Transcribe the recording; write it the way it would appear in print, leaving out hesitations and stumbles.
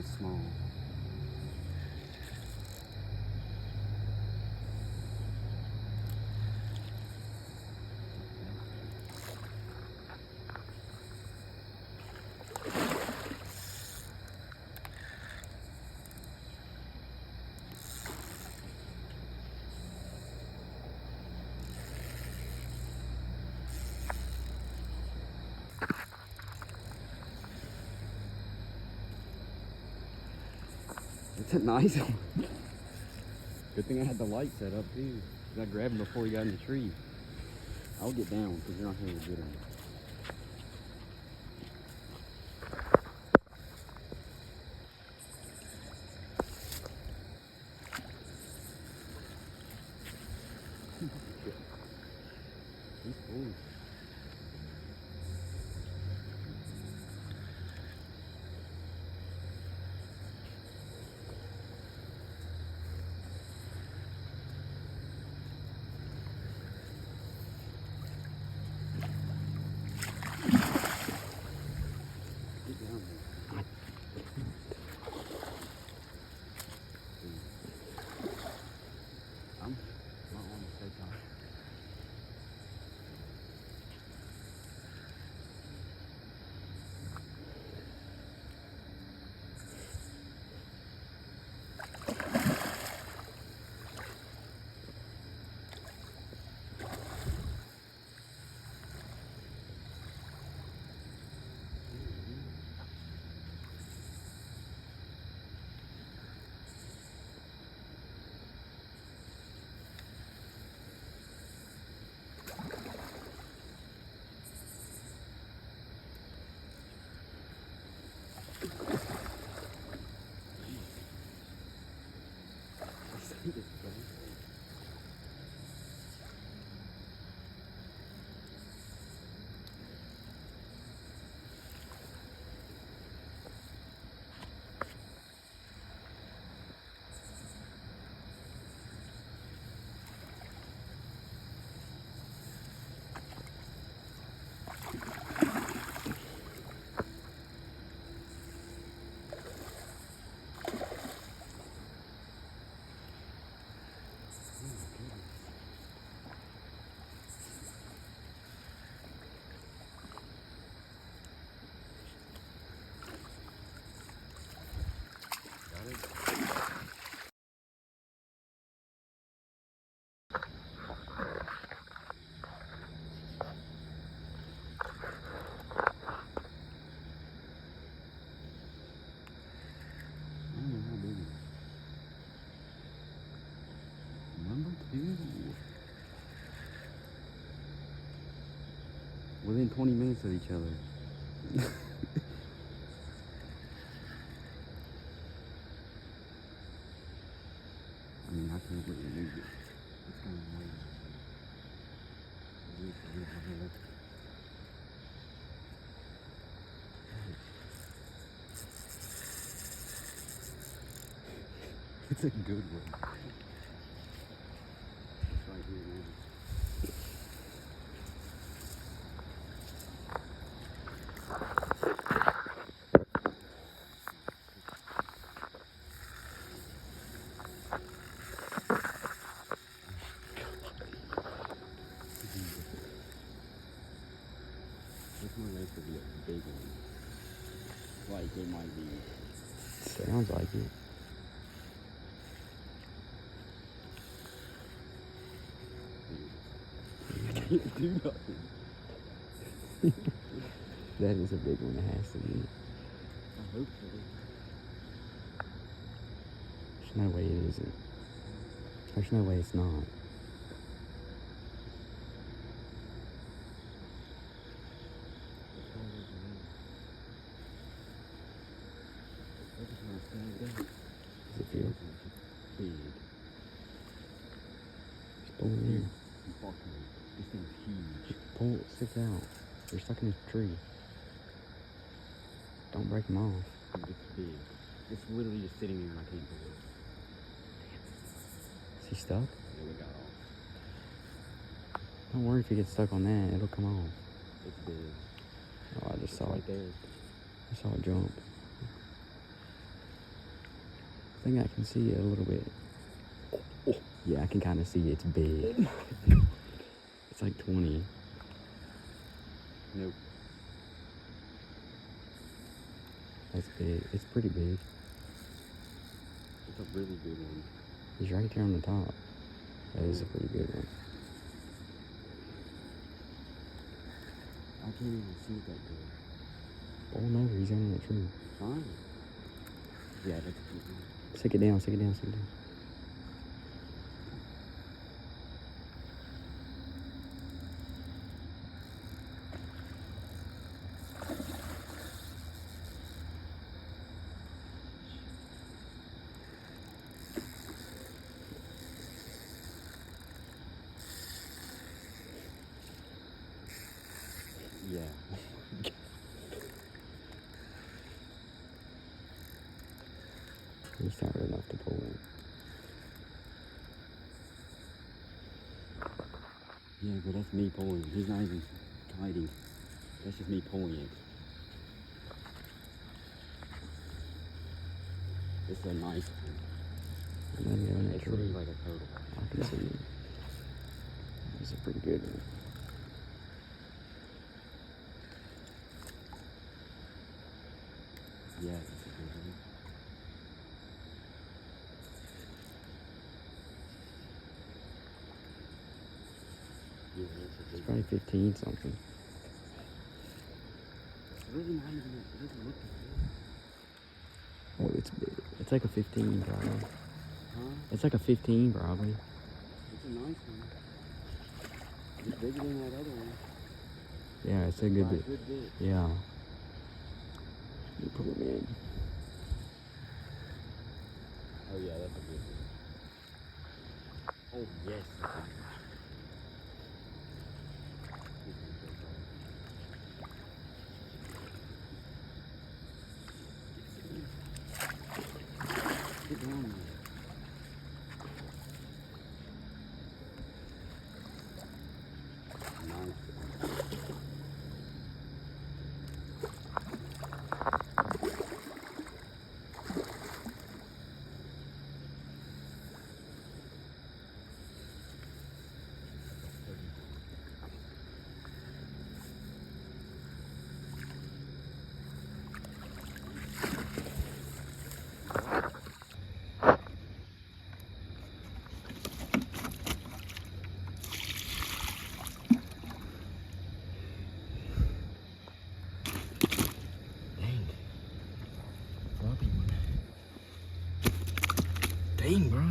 so small. It's a nice one. Good thing I had the light set up too. I grabbed him before he got in the tree. I'll get down because you're not going to get him. He's cool. Within 20 minutes of each other. I mean, I can't really move it. It's going to wait. It's a good one. It's right here, man. This one makes it a big one. Like it might be. Sounds like it. Can't do nothing. That is a big one. It has to be. I hope so. There's no way it isn't. There's no way it's not. Does it feel? Big. Just pull it in. This thing's huge. Pull it, sticks out. You're stuck in this tree. Don't break them off. It's big. It's literally just sitting there and I can't pull it. Is he stuck? Yeah, we got off. Don't worry if he gets stuck on that. It'll come off. It's big. Oh, I just saw right it. there. I saw it jump. think I can see it a little bit. Oh, yeah, I can kind of see it's big. It's like 20. Nope. That's big. It's pretty big. It's a really good one. He's right there on the top. That is a pretty good one. I can't even see it that good. Oh no, he's under the tree. Fine. Yeah, that's a good one. Stick it down, stick it down, stick it down. Yeah. He's not enough to pull in. Yeah, but that's me pulling. He's not even hiding. That's just me pulling it. This is a nice one. And then go in that It's tree. literally like a turtle. I can see it. That's a pretty good one. Yeah, that's a good one. Yeah, that's a It's good probably one. 15 something. It's really not even, it doesn't look that Oh, it's big. It's like a 15 probably. good. Huh? It's like a 15 probably. It's a nice one. It's bigger than that other one. Yeah, it's a good By a bit. good bit. Yeah. You pull him in. Oh yeah, that's a good one. Oh yes, that's a good one. Get down there. Nice. Dang. Floppy one. Dang, bro.